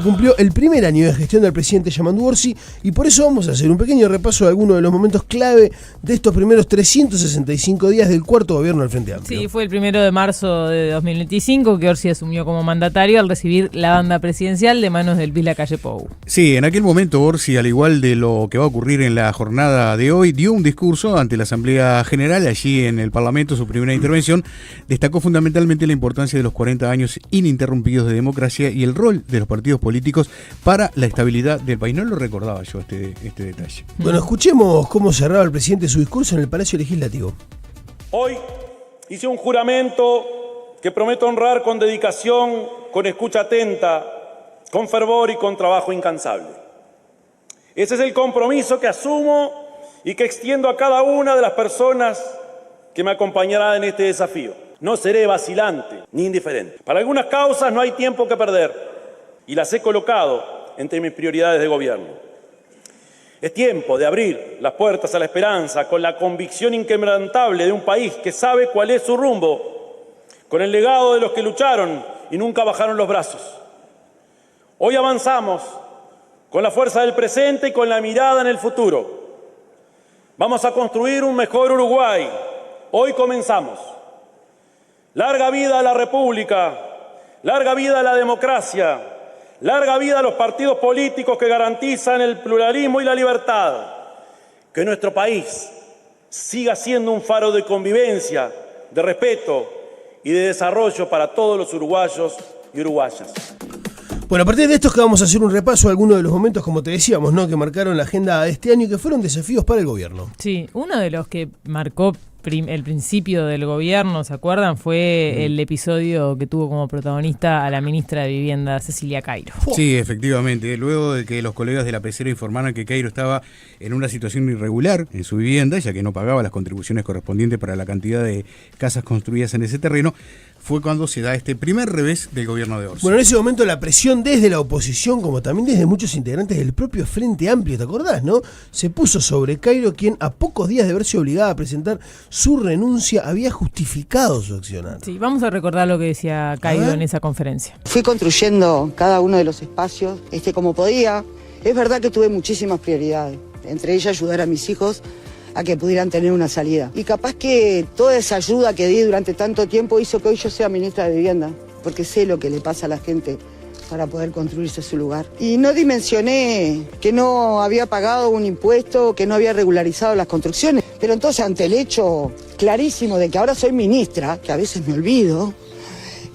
Cumplió el primer año de gestión del presidente Yamandu Orsi y por eso vamos a hacer un pequeño repaso de algunos de los momentos clave de estos primeros 365 días del cuarto gobierno del Frente Amplio. Sí, fue el 1 de marzo de 2025 que Orsi asumió como mandatario al recibir la banda presidencial de manos del PIS Lacalle Pou. Sí, en aquel momento Orsi, al igual de lo que va a ocurrir en la jornada de hoy, dio un discurso ante la Asamblea General, allí en el Parlamento, su primera intervención, destacó fundamentalmente la importancia de los 40 años ininterrumpidos de democracia y el rol de los partidos políticos para la estabilidad del país. No lo recordaba yo este detalle. Bueno, escuchemos cómo cerraba el presidente su discurso en el Palacio Legislativo. Hoy hice un juramento que prometo honrar con dedicación, con escucha atenta, con fervor y con trabajo incansable. Ese es el compromiso que asumo y que extiendo a cada una de las personas que me acompañarán en este desafío. No seré vacilante ni indiferente. Para algunas causas no hay tiempo que perder y las he colocado entre mis prioridades de gobierno. Es tiempo de abrir las puertas a la esperanza con la convicción inquebrantable de un país que sabe cuál es su rumbo, con el legado de los que lucharon y nunca bajaron los brazos. Hoy avanzamos con la fuerza del presente y con la mirada en el futuro. Vamos a construir un mejor Uruguay. Hoy comenzamos. Larga vida a la República, larga vida a la democracia, larga vida a los partidos políticos que garantizan el pluralismo y la libertad. Que nuestro país siga siendo un faro de convivencia, de respeto y de desarrollo para todos los uruguayos y uruguayas. Bueno, a partir de esto es que vamos a hacer un repaso a algunos de los momentos, como te decíamos, ¿no?, que marcaron la agenda de este año y que fueron desafíos para el gobierno. Sí, uno de los que marcó el principio del gobierno, ¿se acuerdan? Fue el episodio que tuvo como protagonista a la ministra de Vivienda, Cecilia Cairo. Sí, efectivamente. Luego de que los colegas de la pecera informaran que Cairo estaba en una situación irregular en su vivienda, ya que no pagaba las contribuciones correspondientes para la cantidad de casas construidas en ese terreno, fue cuando se da este primer revés del gobierno de Orsi. Bueno, en ese momento la presión desde la oposición, como también desde muchos integrantes del propio Frente Amplio, ¿te acordás, no?, se puso sobre Cairo, quien a pocos días de verse obligada a presentar su renuncia había justificado su accionar. Sí, vamos a recordar lo que decía Cairo en esa conferencia. Fui construyendo cada uno de los espacios como podía. Es verdad que tuve muchísimas prioridades, entre ellas ayudar a mis hijos a que pudieran tener una salida. Y capaz que toda esa ayuda que di durante tanto tiempo hizo que hoy yo sea ministra de Vivienda, porque sé lo que le pasa a la gente para poder construirse su lugar. Y no dimensioné que no había pagado un impuesto, que no había regularizado las construcciones. Pero entonces, ante el hecho clarísimo de que ahora soy ministra, que a veces me olvido,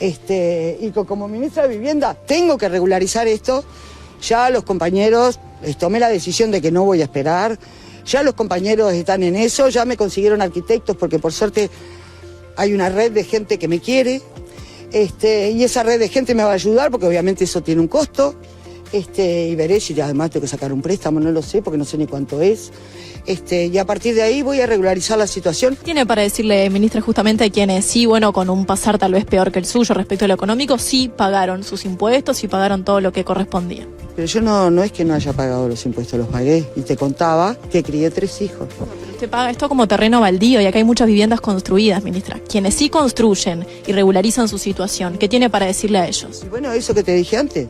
y que como ministra de Vivienda tengo que regularizar esto, ya los compañeros, tomé la decisión de que no voy a esperar. Ya los compañeros están en eso, ya me consiguieron arquitectos porque por suerte hay una red de gente que me quiere, y esa red de gente me va a ayudar porque obviamente eso tiene un costo, y veré si además tengo que sacar un préstamo, no lo sé porque no sé ni cuánto es, y a partir de ahí voy a regularizar la situación. ¿Tiene para decirle, ministra, justamente a quienes sí, bueno, con un pasar tal vez peor que el suyo respecto a lo económico, sí pagaron sus impuestos y pagaron todo lo que correspondía? Pero yo no es que no haya pagado los impuestos, los pagué. Y te contaba que crié 3 hijos. Pero usted paga esto como terreno baldío y acá hay muchas viviendas construidas, ministra. Quienes sí construyen y regularizan su situación, ¿qué tiene para decirle a ellos? Y bueno, eso que te dije antes,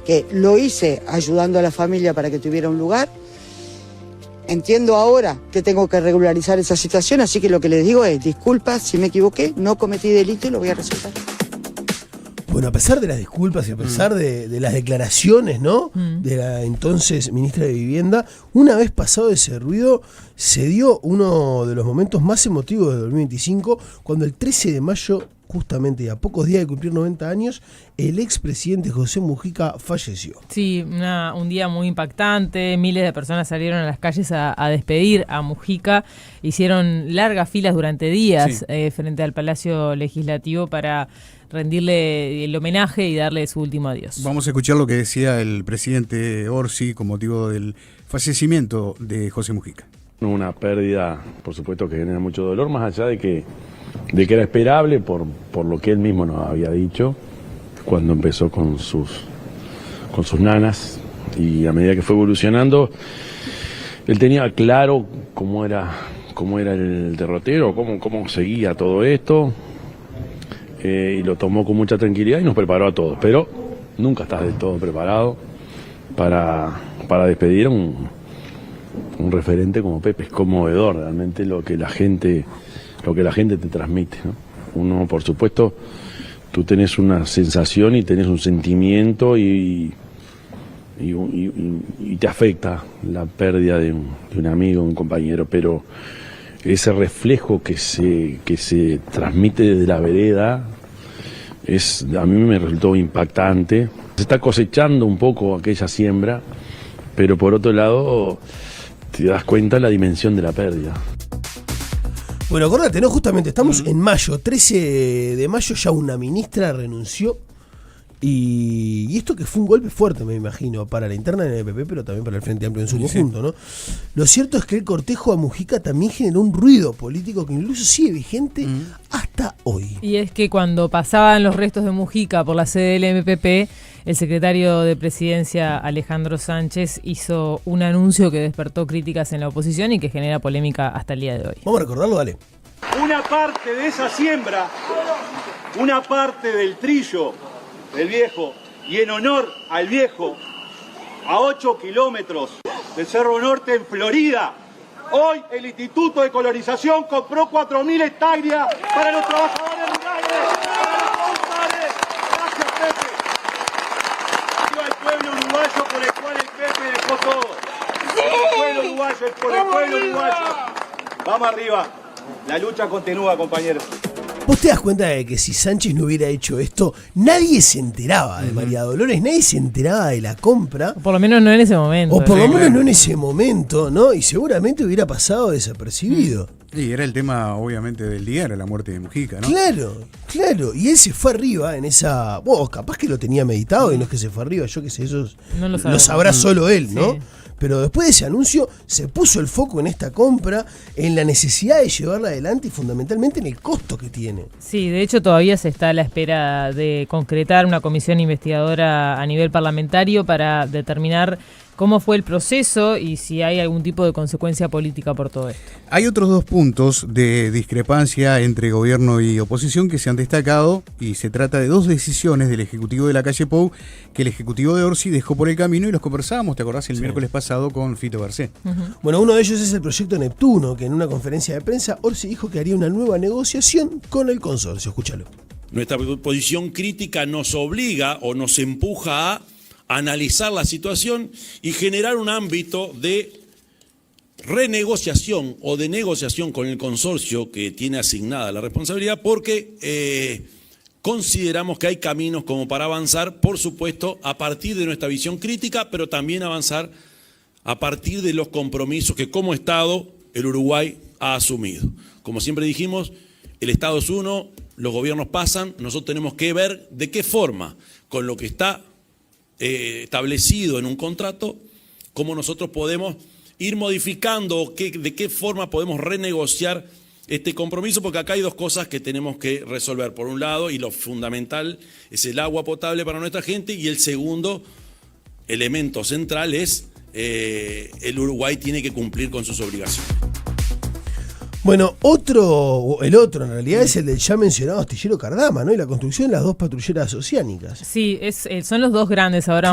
que lo hice ayudando a la familia para que tuviera un lugar. Entiendo ahora que tengo que regularizar esa situación, así que lo que les digo es, disculpa si me equivoqué, no cometí delito y lo voy a resolver. Bueno, a pesar de las disculpas y a pesar de las declaraciones, ¿no?, de la entonces ministra de Vivienda, una vez pasado ese ruido, se dio uno de los momentos más emotivos de 2025, cuando el 13 de mayo, justamente a pocos días de cumplir 90 años, el expresidente José Mujica falleció. Sí, un día muy impactante, miles de personas salieron a las calles a despedir a Mujica, hicieron largas filas durante días frente al Palacio Legislativo para rendirle el homenaje y darle su último adiós. Vamos a escuchar lo que decía el presidente Orsi con motivo del fallecimiento de José Mujica. Una pérdida, por supuesto, que genera mucho dolor, más allá de que era esperable por lo que él mismo nos había dicho cuando empezó con sus nanas, y a medida que fue evolucionando, él tenía claro cómo era el derrotero, cómo seguía todo esto, y lo tomó con mucha tranquilidad y nos preparó a todos. Pero nunca estás del todo preparado para despedir a un referente como Pepe. Es conmovedor realmente lo que la gente te transmite, ¿no? Uno, por supuesto, tú tenés una sensación y tenés un sentimiento y te afecta la pérdida de un amigo, un compañero, pero ese reflejo que se transmite desde la vereda a mí me resultó impactante. Se está cosechando un poco aquella siembra, pero por otro lado te das cuenta de la dimensión de la pérdida. Bueno, acordate, ¿no? Justamente estamos en mayo, 13 de mayo ya una ministra renunció. Y esto que fue un golpe fuerte, me imagino, para la interna del NPP, pero también para el Frente Amplio en su conjunto, ¿no? Lo cierto es que el cortejo a Mujica también generó un ruido político que incluso sigue vigente hasta hoy. Y es que cuando pasaban los restos de Mujica por la sede del MPP, el secretario de Presidencia, Alejandro Sánchez, hizo un anuncio que despertó críticas en la oposición y que genera polémica hasta el día de hoy. Vamos a recordarlo, dale. Una parte de esa siembra, una parte del trillo del viejo, y en honor al viejo, a 8 kilómetros del Cerro Norte en Florida, hoy el Instituto de Colonización compró 4.000 hectáreas para los trabajadores rurales, para los productores. Gracias, Pepe. Viva el pueblo uruguayo por el cual el Pepe dejó todo. El pueblo uruguayo, es por el pueblo uruguayo. Vamos arriba. La lucha continúa, compañeros. ¿Vos te das cuenta de que si Sánchez no hubiera hecho esto, nadie se enteraba de María Dolores, nadie se enteraba de la compra? O por lo menos no en ese momento. O por lo menos no en ese momento, ¿no? Y seguramente hubiera pasado desapercibido. Y era el tema, obviamente, del día, era la muerte de Mujica, ¿no? Claro. Y él se fue arriba en esa... Bueno, capaz que lo tenía meditado y no es que se fue arriba, yo qué sé, eso no lo sabrá solo él, ¿no? Sí. Pero después de ese anuncio se puso el foco en esta compra, en la necesidad de llevarla adelante y fundamentalmente en el costo que tiene. Sí, de hecho todavía se está a la espera de concretar una comisión investigadora a nivel parlamentario para determinar cómo fue el proceso y si hay algún tipo de consecuencia política por todo esto. Hay otros dos puntos de discrepancia entre gobierno y oposición que se han destacado y se trata de dos decisiones del Ejecutivo de la calle Pou que el Ejecutivo de Orsi dejó por el camino y los conversábamos, ¿te acordás? El miércoles pasado con Fito Garcés. Bueno, uno de ellos es el proyecto Neptuno, que en una conferencia de prensa Orsi dijo que haría una nueva negociación con el consorcio. Escúchalo. Nuestra posición crítica nos obliga o nos empuja a analizar la situación y generar un ámbito de renegociación o de negociación con el consorcio que tiene asignada la responsabilidad, porque consideramos que hay caminos como para avanzar, por supuesto, a partir de nuestra visión crítica, pero también avanzar a partir de los compromisos que como Estado el Uruguay ha asumido. Como siempre dijimos, el Estado es uno, los gobiernos pasan, nosotros tenemos que ver de qué forma, con lo que está establecido en un contrato, cómo nosotros podemos ir modificando, de qué forma podemos renegociar este compromiso, porque acá hay dos cosas que tenemos que resolver. Por un lado, y lo fundamental, es el agua potable para nuestra gente, y el segundo elemento central es el Uruguay tiene que cumplir con sus obligaciones. Bueno, el otro en realidad es el del ya mencionado astillero Cardama, ¿no? Y la construcción de las dos patrulleras oceánicas. Sí, son los dos grandes. Ahora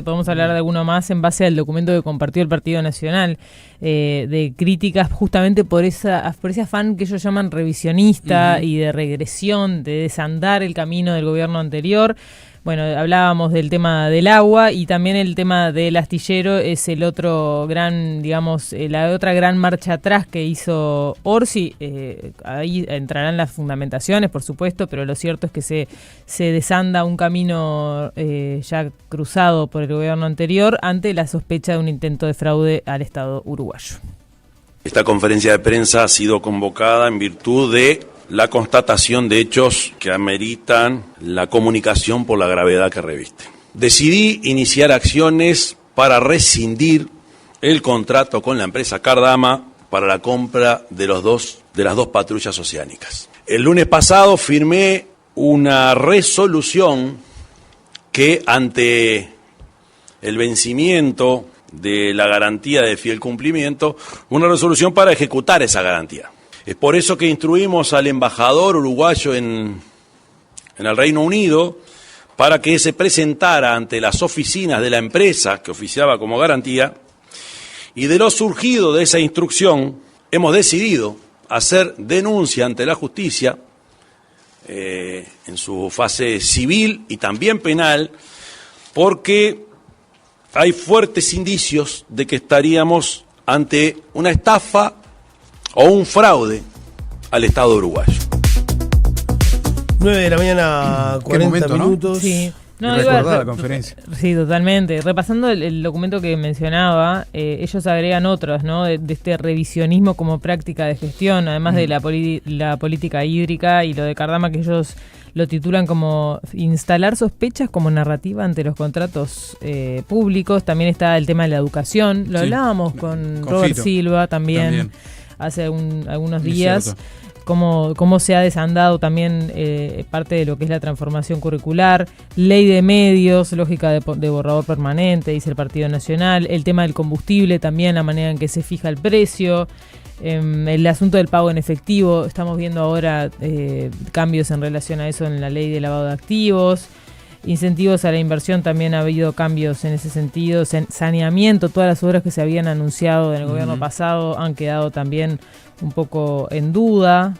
podemos hablar de alguno más en base al documento que compartió el Partido Nacional, de críticas justamente por ese afán que ellos llaman revisionista y de regresión, de desandar el camino del gobierno anterior. Bueno, hablábamos del tema del agua y también el tema del astillero es el otro gran, digamos, la otra gran marcha atrás que hizo Orsi. Ahí entrarán las fundamentaciones, por supuesto, pero lo cierto es que se desanda un camino ya cruzado por el gobierno anterior ante la sospecha de un intento de fraude al Estado uruguayo. Esta conferencia de prensa ha sido convocada en virtud de la constatación de hechos que ameritan la comunicación por la gravedad que reviste. Decidí iniciar acciones para rescindir el contrato con la empresa Cardama para la compra de las dos patrullas oceánicas. El lunes pasado firmé una resolución que, ante el vencimiento de la garantía de fiel cumplimiento, una resolución para ejecutar esa garantía. Es por eso que instruimos al embajador uruguayo en el Reino Unido para que se presentara ante las oficinas de la empresa que oficiaba como garantía, y de lo surgido de esa instrucción hemos decidido hacer denuncia ante la justicia en su fase civil y también penal, porque hay fuertes indicios de que estaríamos ante una estafa o un fraude al Estado uruguayo. 9 de la mañana, 40 momento, ¿no? minutos. Sí. No, recordar la conferencia. Sí, totalmente. Repasando el documento que mencionaba, ellos agregan otros, ¿no? De este revisionismo como práctica de gestión, además de la política hídrica y lo de Cardama, que ellos lo titulan como instalar sospechas como narrativa ante los contratos públicos. También está el tema de la educación. Lo hablábamos con Robert Fito. Silva también hace algunos días. Cómo se ha desandado también parte de lo que es la transformación curricular, ley de medios, lógica de borrador permanente, dice el Partido Nacional, el tema del combustible también, la manera en que se fija el precio, el asunto del pago en efectivo, estamos viendo ahora cambios en relación a eso en la ley de lavado de activos, incentivos a la inversión, también ha habido cambios en ese sentido, saneamiento, todas las obras que se habían anunciado en el gobierno pasado han quedado también un poco en duda.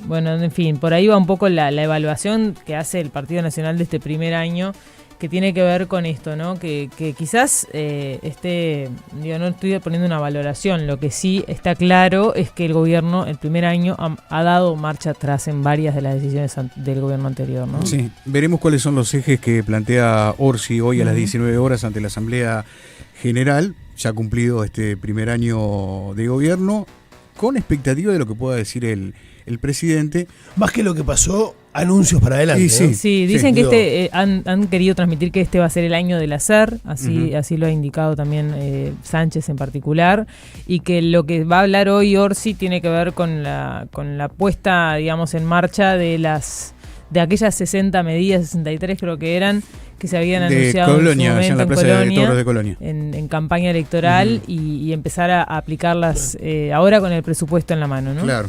Bueno, en fin, por ahí va un poco la evaluación que hace el Partido Nacional de este primer año, que tiene que ver con esto, ¿no? Que quizás no estoy poniendo una valoración, lo que sí está claro es que el gobierno, el primer año, ha dado marcha atrás en varias de las decisiones del gobierno anterior, ¿no? Sí, veremos cuáles son los ejes que plantea Orsi hoy a las 19 horas ante la Asamblea General, ya cumplido este primer año de gobierno, con expectativa de lo que pueda decir el presidente. Más que lo que pasó, anuncios para adelante. Sí, dicen que han querido transmitir que este va a ser el año del hacer, así lo ha indicado también Sánchez en particular, y que lo que va a hablar hoy Orsi tiene que ver con la puesta, digamos, en marcha de aquellas 60 medidas, 63 creo que eran, que se habían anunciado Colonia, en su momento en la Plaza de Toros de Colonia, en campaña electoral, y empezar a aplicarlas ahora con el presupuesto en la mano, ¿no? Claro.